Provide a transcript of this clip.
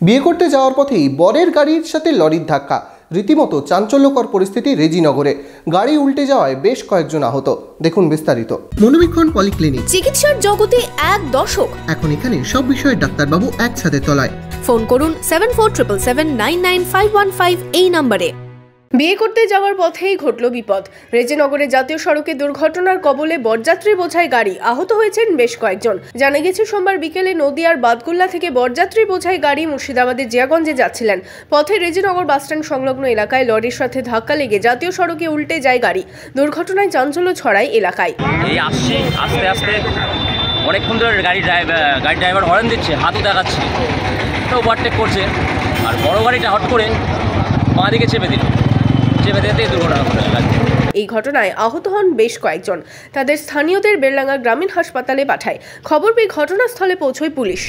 বিয়ে করতে যাওয়ার পথেই বরের গাড়ির সাথে লরির ধাক্কা, রীতিমতো চাঞ্চল্যকর পরিস্থিতি রেজিনগরে। গাড়ি উল্টে যাওয়ায় বেশ কয়েকজন আহত। দেখুন বিস্তারিত। মনোবীক্ষণ পলিক্লিনিক, চিকিৎসার জগতে এক দশক। এখন এখানে সব বিষয়ে ডাক্তারবাবু একসাথে তলায়। ফোন করুন 7477799515 এই নম্বরে। বিয়ে করতে যাওয়ার পথেই ঘটল বিপদ। রেজিনগরে জাতীয় সড়কে দুর্ঘটনার কবলে বরযাত্রী বোঝাই গাড়ি, আহত হয়েছেন বেশ কয়েকজন। জানা গেছে সোমবার বিকেলে নদিয়ার বাদকুল্লা থেকে বরযাত্রী বোঝাই গাড়ি মুর্শিদাবাদের জিয়াগঞ্জে যাচ্ছিলেন। পথে রেজিনগর বাসস্ট্যান্ড সংলগ্ন এলাকায় লরির সাথে ধাক্কা লেগে জাতীয় সড়কে উল্টে যায় গাড়ি। দুর্ঘটনায় চাঞ্চল্য ছড়ায় এলাকায়। এই আসছি আস্তে আস্তে, অনেকক্ষণ ধরে গাড়ি ড্রাইভার হর্ন দিচ্ছে, হাতও দেখাচ্ছে, তো ওভারটেক করছে। আর বড় গাড়িটা হট করে বাঁ দিকে চেপে দিতে দুর্ঘটনা ঘটে। এই ঘটনায় আহত হন বেশ কয়েকজন। তাদের স্থানীয়দের বেলডাঙ্গা গ্রামীণ হাসপাতালে পাঠায়। খবর পেয়ে ঘটনাস্থলে পৌঁছয় পুলিশ।